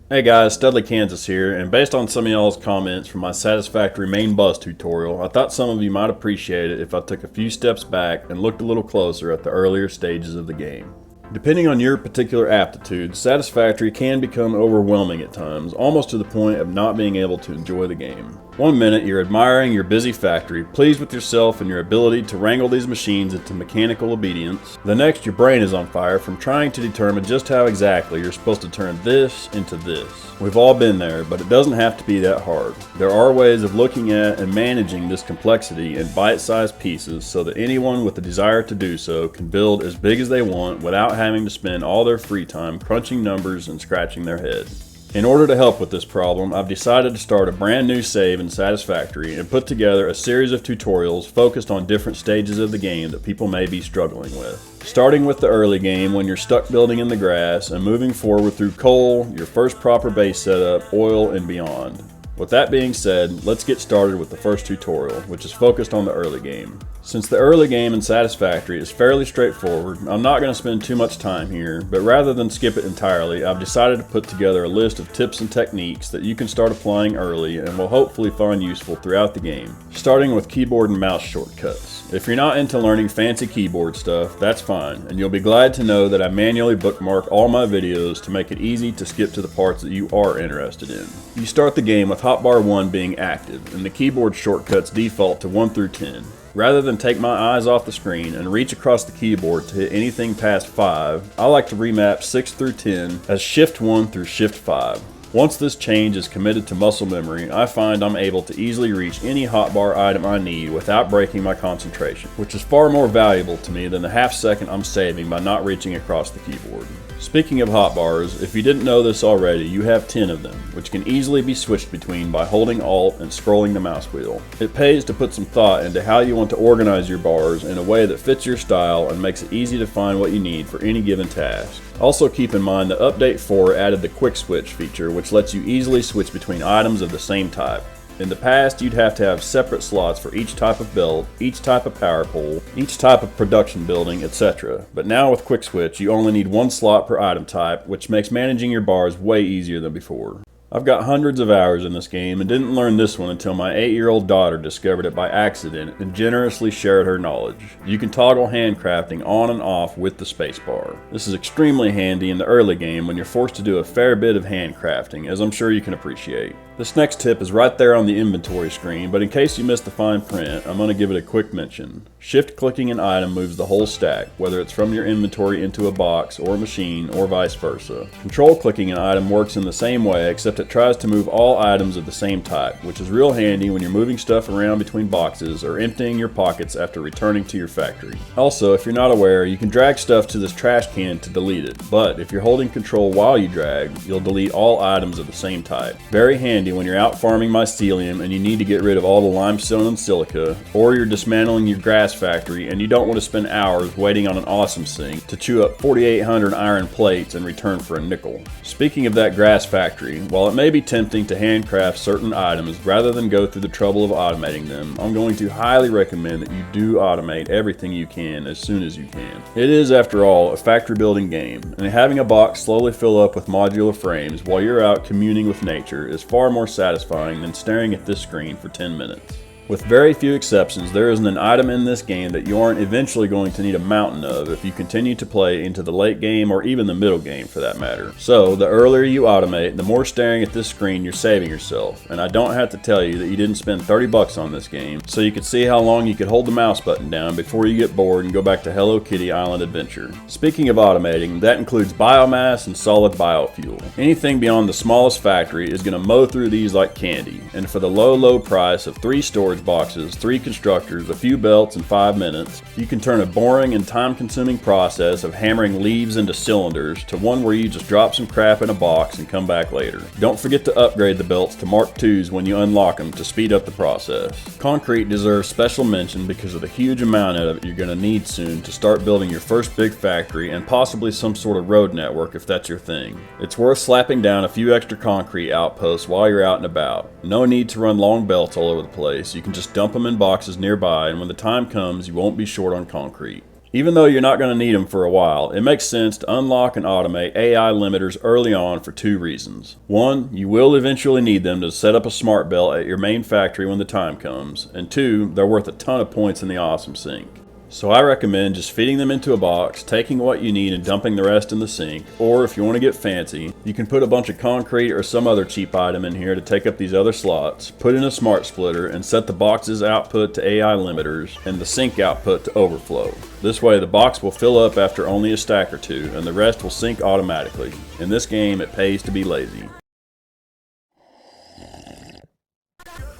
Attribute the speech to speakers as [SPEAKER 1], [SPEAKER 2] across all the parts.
[SPEAKER 1] Hey guys, Studley, Kansas here, and based on some of y'all's comments from my Satisfactory main bus tutorial, I thought some of you might appreciate it if I took a few steps back and looked a little closer at the earlier stages of the game. Depending on your particular aptitude, Satisfactory can become overwhelming at times, almost to the point of not being able to enjoy the game. One minute you're admiring your busy factory, pleased with yourself and your ability to wrangle these machines into mechanical obedience. The next, your brain is on fire from trying to determine just how exactly you're supposed to turn this into this. We've all been there, but it doesn't have to be that hard. There are ways of looking at and managing this complexity in bite-sized pieces so that anyone with the desire to do so can build as big as they want without having to spend all their free time crunching numbers and scratching their head. In order to help with this problem, I've decided to start a brand new save in Satisfactory and put together a series of tutorials focused on different stages of the game that people may be struggling with. Starting with the early game when you're stuck building in the grass and moving forward through coal, your first proper base setup, oil, and beyond. With that being said, let's get started with the first tutorial, which is focused on the early game. Since the early game in Satisfactory is fairly straightforward, I'm not going to spend too much time here, but rather than skip it entirely, I've decided to put together a list of tips and techniques that you can start applying early and will hopefully find useful throughout the game, starting with keyboard and mouse shortcuts. If you're not into learning fancy keyboard stuff, that's fine, and you'll be glad to know that I manually bookmark all my videos to make it easy to skip to the parts that you are interested in. You start the game with hotbar 1 being active, and the keyboard shortcuts default to 1 through 10. Rather than take my eyes off the screen and reach across the keyboard to hit anything past 5, I like to remap 6 through 10 as Shift 1 through Shift 5. Once this change is committed to muscle memory, I find I'm able to easily reach any hotbar item I need without breaking my concentration, which is far more valuable to me than the half second I'm saving by not reaching across the keyboard. Speaking of hotbars, if you didn't know this already, you have 10 of them, which can easily be switched between by holding Alt and scrolling the mouse wheel. It pays to put some thought into how you want to organize your bars in a way that fits your style and makes it easy to find what you need for any given task. Also keep in mind that Update 4 added the Quick Switch feature, which lets you easily switch between items of the same type. In the past, you'd have to have separate slots for each type of belt, each type of power pole, each type of production building, etc. But now with Quick Switch, you only need one slot per item type, which makes managing your bars way easier than before. I've got hundreds of hours in this game and didn't learn this one until my 8-year-old daughter discovered it by accident and generously shared her knowledge. You can toggle handcrafting on and off with the spacebar. This is extremely handy in the early game when you're forced to do a fair bit of handcrafting, as I'm sure you can appreciate. This next tip is right there on the inventory screen, but in case you missed the fine print, I'm going to give it a quick mention. Shift-clicking an item moves the whole stack, whether it's from your inventory into a box or a machine or vice versa. Control-clicking an item works in the same way, except it tries to move all items of the same type, which is real handy when you're moving stuff around between boxes or emptying your pockets after returning to your factory. Also, if you're not aware, you can drag stuff to this trash can to delete it, but if you're holding control while you drag, you'll delete all items of the same type. Very handy when you're out farming mycelium and you need to get rid of all the limestone and silica, or you're dismantling your grass factory and you don't want to spend hours waiting on an awesome sink to chew up 4,800 iron plates in return for a nickel. Speaking of that grass factory, while it may be tempting to handcraft certain items rather than go through the trouble of automating them, I'm going to highly recommend that you do automate everything you can as soon as you can. It is, after all, a factory building game, and having a box slowly fill up with modular frames while you're out communing with nature is far more satisfying than staring at this screen for 10 minutes. With very few exceptions, there isn't an item in this game that you aren't eventually going to need a mountain of if you continue to play into the late game or even the middle game for that matter. So, the earlier you automate, the more staring at this screen you're saving yourself. And I don't have to tell you that you didn't spend 30 bucks on this game, so you could see how long you could hold the mouse button down before you get bored and go back to Hello Kitty Island Adventure. Speaking of automating, that includes biomass and solid biofuel. Anything beyond the smallest factory is going to mow through these like candy, and for the low price of 3 storage boxes, 3 constructors, a few belts, and 5 minutes, you can turn a boring and time-consuming process of hammering leaves into cylinders to one where you just drop some crap in a box and come back later. Don't forget to upgrade the belts to Mark IIs when you unlock them to speed up the process. Concrete deserves special mention because of the huge amount of it you're going to need soon to start building your first big factory and possibly some sort of road network if that's your thing. It's worth slapping down a few extra concrete outposts while you're out and about. No need to run long belts all over the place. You can just dump them in boxes nearby, and when the time comes, you won't be short on concrete. Even though you're not going to need them for a while, it makes sense to unlock and automate AI limiters early on for 2 reasons. 1, you will eventually need them to set up a smart belt at your main factory when the time comes, and 2, they're worth a ton of points in the awesome sink. So I recommend just feeding them into a box, taking what you need and dumping the rest in the sink, or if you want to get fancy, you can put a bunch of concrete or some other cheap item in here to take up these other slots, put in a smart splitter, and set the box's output to AI limiters and the sink output to overflow. This way the box will fill up after only a stack or 2, and the rest will sink automatically. In this game, it pays to be lazy.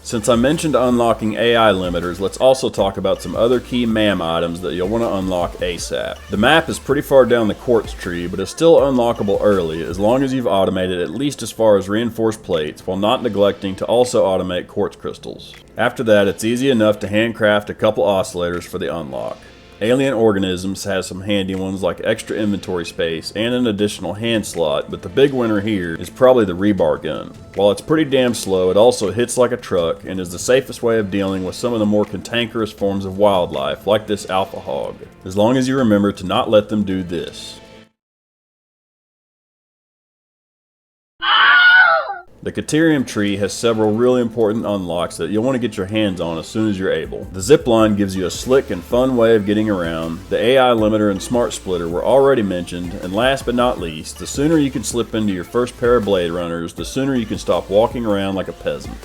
[SPEAKER 1] Since I mentioned unlocking AI limiters, let's also talk about some other key MAM items that you'll want to unlock ASAP. The map is pretty far down the quartz tree, but it's still unlockable early as long as you've automated at least as far as reinforced plates while not neglecting to also automate quartz crystals. After that, it's easy enough to handcraft a couple oscillators for the unlock. Alien Organisms has some handy ones like extra inventory space and an additional hand slot, but the big winner here is probably the Rebar gun. While it's pretty damn slow, it also hits like a truck and is the safest way of dealing with some of the more cantankerous forms of wildlife like this alpha hog, as long as you remember to not let them do this. The Caterium tree has several really important unlocks that you'll want to get your hands on as soon as you're able. The Zipline gives you a slick and fun way of getting around, the AI limiter and smart splitter were already mentioned, and last but not least, the sooner you can slip into your first pair of Blade Runners, the sooner you can stop walking around like a peasant.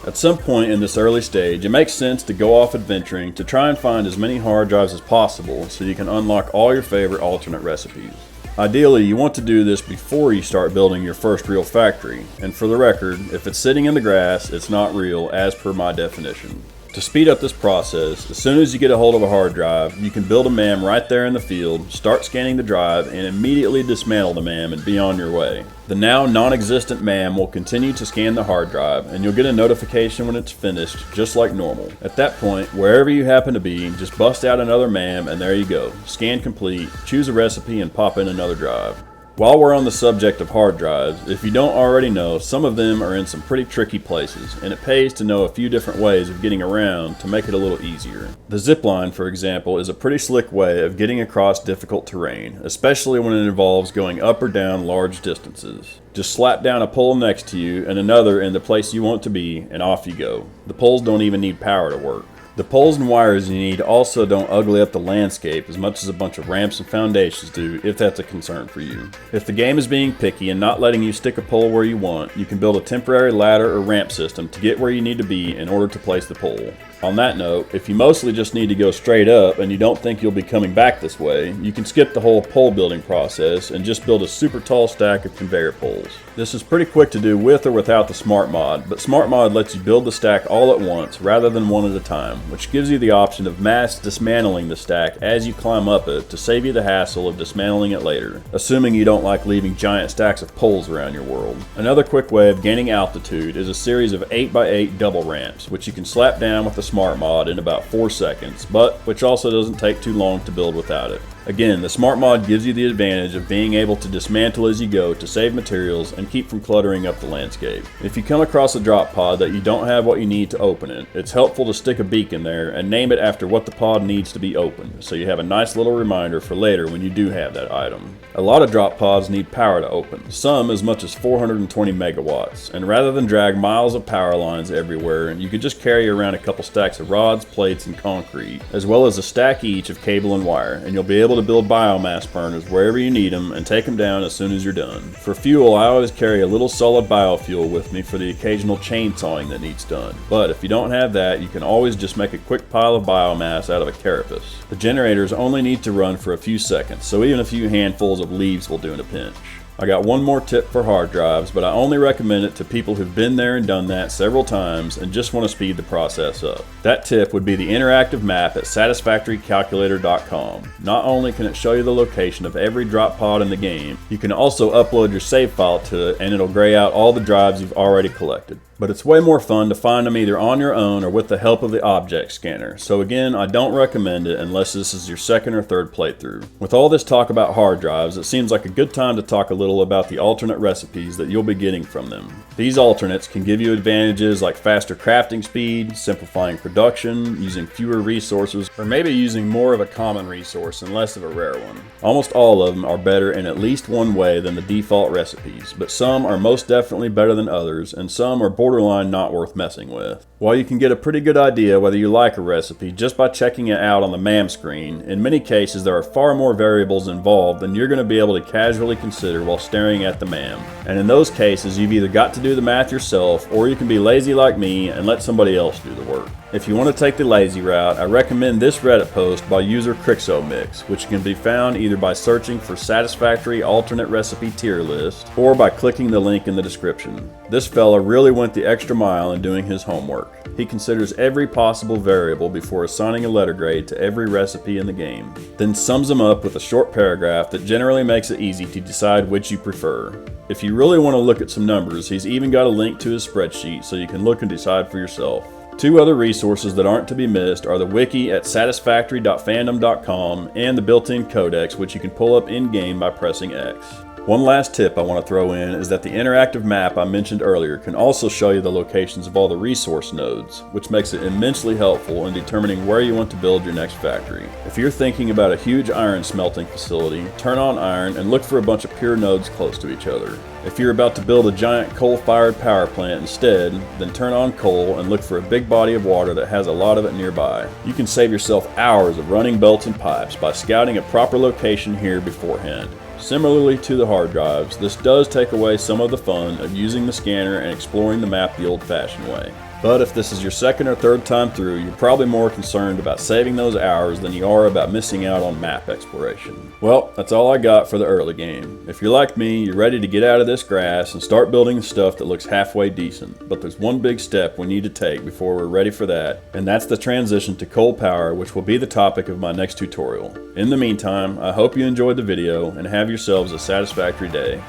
[SPEAKER 1] At some point in this early stage, it makes sense to go off adventuring to try and find as many hard drives as possible so you can unlock all your favorite alternate recipes. Ideally, you want to do this before you start building your first real factory, and for the record, if it's sitting in the grass, it's not real as per my definition. To speed up this process, as soon as you get a hold of a hard drive, you can build a MAM right there in the field, start scanning the drive, and immediately dismantle the MAM and be on your way. The now non-existent MAM will continue to scan the hard drive, and you'll get a notification when it's finished, just like normal. At that point, wherever you happen to be, just bust out another MAM and there you go. Scan complete, choose a recipe, and pop in another drive. While we're on the subject of hard drives, if you don't already know, some of them are in some pretty tricky places, and it pays to know a few different ways of getting around to make it a little easier. The Zipline, for example, is a pretty slick way of getting across difficult terrain, especially when it involves going up or down large distances. Just slap down a pole next to you and another in the place you want to be, and off you go. The poles don't even need power to work. The poles and wires you need also don't ugly up the landscape as much as a bunch of ramps and foundations do, if that's a concern for you. If the game is being picky and not letting you stick a pole where you want, you can build a temporary ladder or ramp system to get where you need to be in order to place the pole. On that note, if you mostly just need to go straight up and you don't think you'll be coming back this way, you can skip the whole pole building process and just build a super tall stack of conveyor poles. This is pretty quick to do with or without the Smart Mod, but Smart Mod lets you build the stack all at once rather than one at a time, which gives you the option of mass dismantling the stack as you climb up it to save you the hassle of dismantling it later, assuming you don't like leaving giant stacks of poles around your world. Another quick way of gaining altitude is a series of 8x8 double ramps, which you can slap down with the Smart Mod in about 4 seconds, but which also doesn't take too long to build without it. Again, the Smart Mod gives you the advantage of being able to dismantle as you go to save materials and keep from cluttering up the landscape. If you come across a drop pod that you don't have what you need to open it, it's helpful to stick a beacon there and name it after what the pod needs to be opened, so you have a nice little reminder for later when you do have that item. A lot of drop pods need power to open, some as much as 420 megawatts, and rather than drag miles of power lines everywhere, you can just carry around a couple stacks of rods, plates, and concrete, as well as a stack each of cable and wire, and you'll be able to build biomass burners wherever you need them and take them down as soon as you're done. For fuel, I always carry a little solid biofuel with me for the occasional chainsawing that needs done, but if you don't have that, you can always just make a quick pile of biomass out of a carapace. The generators only need to run for a few seconds, so even a few handfuls of leaves will do in a pinch. I got one more tip for hard drives, but I only recommend it to people who've been there and done that several times and just want to speed the process up. That tip would be the interactive map at satisfactorycalculator.com. Not only can it show you the location of every drop pod in the game, you can also upload your save file to it and it'll gray out all the drives you've already collected. But it's way more fun to find them either on your own or with the help of the object scanner. So again, I don't recommend it unless this is your second or third playthrough. With all this talk about hard drives, it seems like a good time to talk a little little about the alternate recipes that you'll be getting from them. These alternates can give you advantages like faster crafting speed, simplifying production, using fewer resources, or maybe using more of a common resource and less of a rare one. Almost all of them are better in at least one way than the default recipes, but some are most definitely better than others, and some are borderline not worth messing with. While you can get a pretty good idea whether you like a recipe just by checking it out on the MAM screen, in many cases there are far more variables involved than you're going to be able to casually consider while staring at the MAM. And in those cases, you've either got to do the math yourself, or you can be lazy like me and let somebody else do the work. If you want to take the lazy route, I recommend this Reddit post by user Crixomix, which can be found either by searching for Satisfactory alternate recipe tier list, or by clicking the link in the description. This fella really went the extra mile in doing his homework. He considers every possible variable before assigning a letter grade to every recipe in the game, then sums them up with a short paragraph that generally makes it easy to decide which you prefer. If you really want to look at some numbers, he's even got a link to his spreadsheet so you can look and decide for yourself. Two other resources that aren't to be missed are the Wiki at satisfactory.fandom.com and the built-in Codex, which you can pull up in-game by pressing X. One last tip I want to throw in is that the interactive map I mentioned earlier can also show you the locations of all the resource nodes, which makes it immensely helpful in determining where you want to build your next factory. If you're thinking about a huge iron smelting facility, turn on iron and look for a bunch of pure nodes close to each other. If you're about to build a giant coal-fired power plant instead, then turn on coal and look for a big body of water that has a lot of it nearby. You can save yourself hours of running belts and pipes by scouting a proper location here beforehand. Similarly to the hard drives, this does take away some of the fun of using the scanner and exploring the map the old-fashioned way. But if this is your second or third time through, you're probably more concerned about saving those hours than you are about missing out on map exploration. Well, that's all I got for the early game. If you're like me, you're ready to get out of this grass and start building the stuff that looks halfway decent. But there's one big step we need to take before we're ready for that, and that's the transition to coal power, which will be the topic of my next tutorial. In the meantime, I hope you enjoyed the video and have yourselves a satisfactory day.